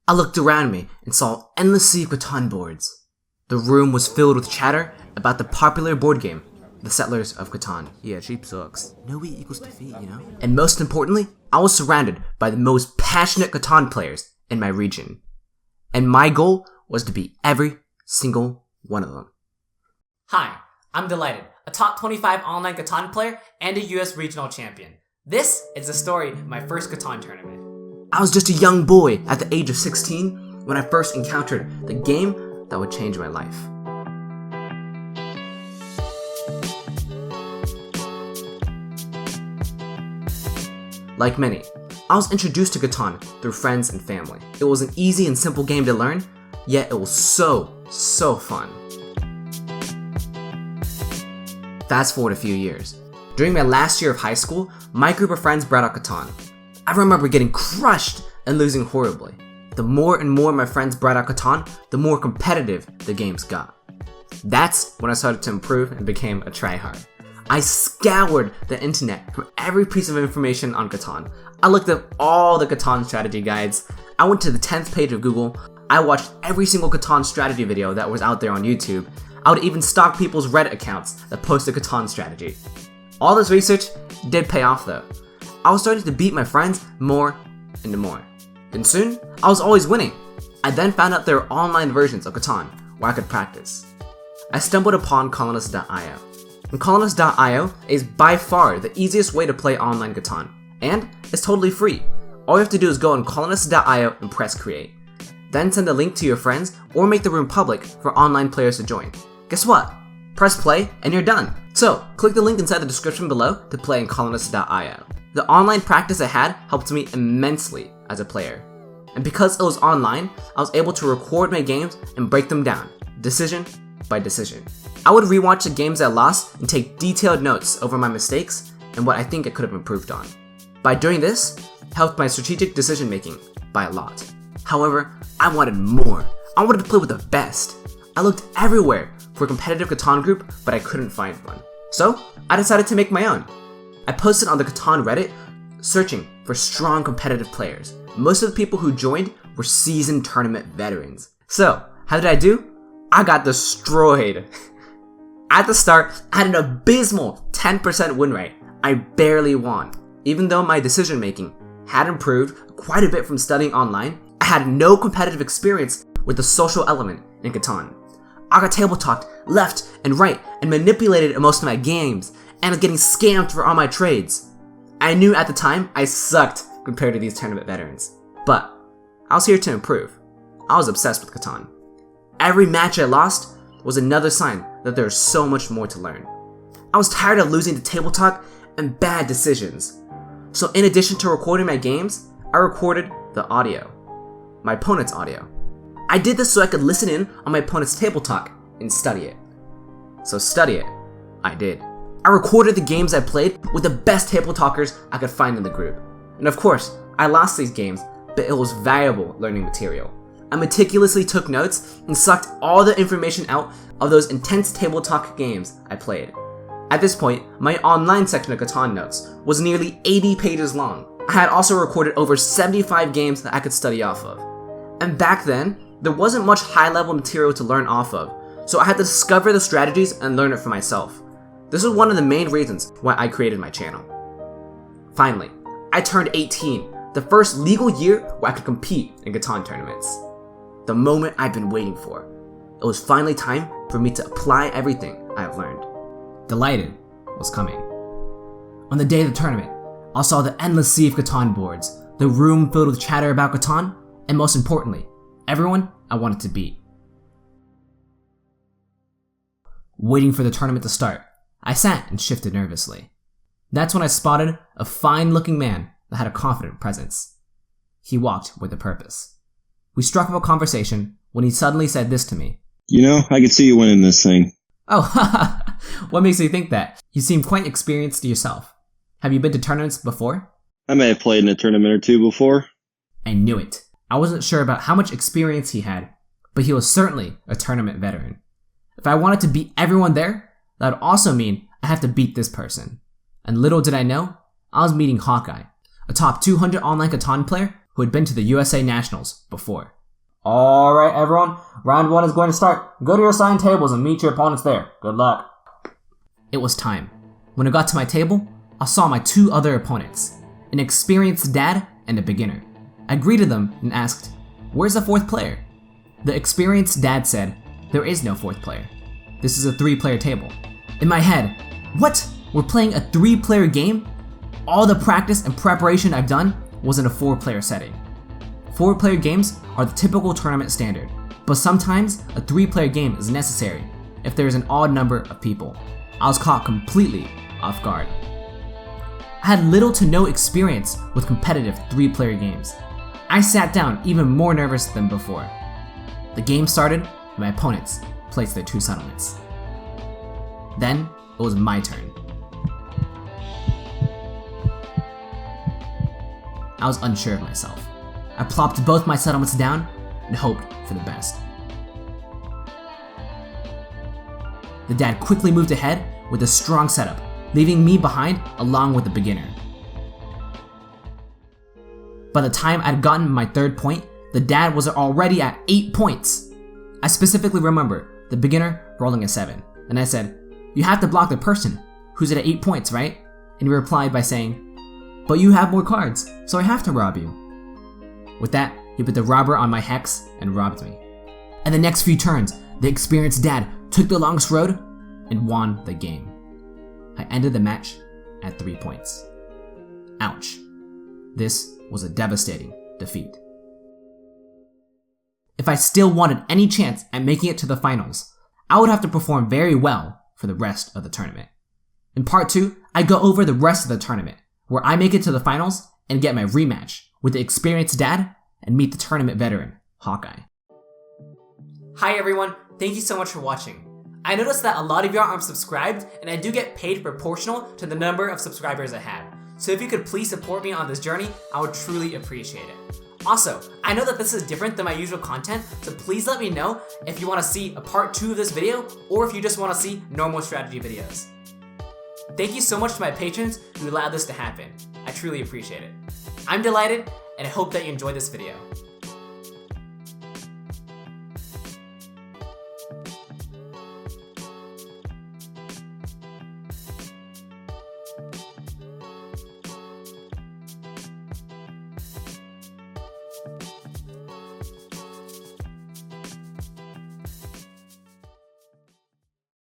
I looked around me and saw an endless sea of Catan boards. The room was filled with chatter about the popular board game, the Settlers of Catan. Yeah, cheap sucks. No E equals defeat, you know? And most importantly, I was surrounded by the most passionate Catan players in my region. And my goal was to beat every single one of them. Hi, I'm Dylighted, a top 25 online Catan player and a US regional champion. This is the story of my first Catan tournament. I was just a young boy at the age of 16 when I first encountered the game that would change my life. Like many, I was introduced to Catan through friends and family. It was an easy and simple game to learn, yet it was so fun. Fast forward a few years. During my last year of high school, my group of friends brought out Catan. I remember getting crushed and losing horribly. The more and more my friends brought out Catan, the more competitive the games got. That's when I started to improve and became a tryhard. I scoured the internet for every piece of information on Catan. I looked up all the Catan strategy guides. I went to the 10th page of Google. I watched every single Catan strategy video that was out there on YouTube. I would even stalk people's Reddit accounts that posted Catan strategy. All this research did pay off though. I was starting to beat my friends more and more. And soon, I was always winning. I then found out there were online versions of Catan where I could practice. I stumbled upon Colonist.io. And Colonist.io is by far the easiest way to play online Catan. And it's totally free. All you have to do is go on Colonist.io and press create. Then send a link to your friends or make the room public for online players to join. Guess what? Press play and you're done. So, click the link inside the description below to play in Colonist.io. The online practice I had helped me immensely as a player. And because it was online, I was able to record my games and break them down, decision by decision. I would rewatch the games I lost and take detailed notes over my mistakes and what I think I could have improved on. By doing this, it helped my strategic decision making by a lot. However, I wanted more. I wanted to play with the best. I looked everywhere for a competitive Catan group, but I couldn't find one. So, I decided to make my own. I posted on the Catan Reddit, searching for strong competitive players. Most of the people who joined were seasoned tournament veterans. So, how did I do? I got destroyed. At the start, I had an abysmal 10% win rate. I barely won. Even though my decision making had improved quite a bit from studying online, I had no competitive experience with the social element in Catan. I got table talked left and right and manipulated in most of my games and was getting scammed for all my trades. I knew at the time I sucked compared to these tournament veterans, but I was here to improve. I was obsessed with Catan. Every match I lost was another sign that there was so much more to learn. I was tired of losing to table talk and bad decisions. So in addition to recording my games, I recorded the audio, my opponent's audio. I did this so I could listen in on my opponent's table talk and study it. So study it, I did. I recorded the games I played with the best table talkers I could find in the group. And of course, I lost these games, but it was valuable learning material. I meticulously took notes and sucked all the information out of those intense table talk games I played. At this point, my online section of Catan notes was nearly 80 pages long. I had also recorded over 75 games that I could study off of. And back then, there wasn't much high-level material to learn off of, so I had to discover the strategies and learn it for myself. This was one of the main reasons why I created my channel. Finally, I turned 18, the first legal year where I could compete in Catan tournaments. The moment I've been waiting for. It was finally time for me to apply everything I have learned. Dylighted was coming. On the day of the tournament, I saw the endless sea of Catan boards, the room filled with chatter about Catan, and most importantly, everyone I wanted to beat. Waiting for the tournament to start, I sat and shifted nervously. That's when I spotted a fine-looking man that had a confident presence. He walked with a purpose. We struck up a conversation when he suddenly said this to me. You know, I could see you winning this thing. Oh, haha. What makes you think that? You seem quite experienced yourself. Have you been to tournaments before? I may have played in a tournament or two before. I knew it. I wasn't sure about how much experience he had, but he was certainly a tournament veteran. If I wanted to beat everyone there, that would also mean I have to beat this person. And little did I know, I was meeting Hawkeye, a top 200 online Catan player who had been to the USA Nationals before. Alright everyone, round 1 is going to start. Go to your assigned tables and meet your opponents there. Good luck. It was time. When I got to my table, I saw my 2 other opponents, an experienced dad and a beginner. I greeted them and asked, "Where's the 4th player?" The experienced dad said, "There is no 4th player. This is a 3-player table." In my head, what? We're playing a 3-player game? All the practice and preparation I've done was in a 4-player setting. 4-player games are the typical tournament standard, but sometimes a 3-player game is necessary if there is an odd number of people. I was caught completely off guard. I had little to no experience with competitive 3-player games. I sat down even more nervous than before. The game started and my opponents placed their 2 settlements. Then it was my turn. I was unsure of myself. I plopped both my settlements down and hoped for the best. The dad quickly moved ahead with a strong setup, leaving me behind along with the beginner. By the time I'd gotten my 3rd point, the dad was already at 8 points. I specifically remember the beginner rolling a 7, and I said, "You have to block the person who's at 8 points, right?" And he replied by saying, "But you have more cards, so I have to rob you." With that, he put the robber on my hex and robbed me. In the next few turns, the experienced dad took the longest road and won the game. I ended the match at 3 points. Ouch. This was a devastating defeat. If I still wanted any chance at making it to the finals, I would have to perform very well for the rest of the tournament. In part 2, I go over the rest of the tournament, where I make it to the finals and get my rematch with the experienced dad and meet the tournament veteran, Hawkeye. Hi everyone, thank you so much for watching. I noticed that a lot of y'all aren't subscribed, and I do get paid proportional to the number of subscribers I have. So if you could please support me on this journey, I would truly appreciate it. Also, I know that this is different than my usual content, so please let me know if you want to see a part 2 of this video, or if you just want to see normal strategy videos. Thank you so much to my patrons who allowed this to happen. I truly appreciate it. I'm Dylighted, and I hope that you enjoyed this video.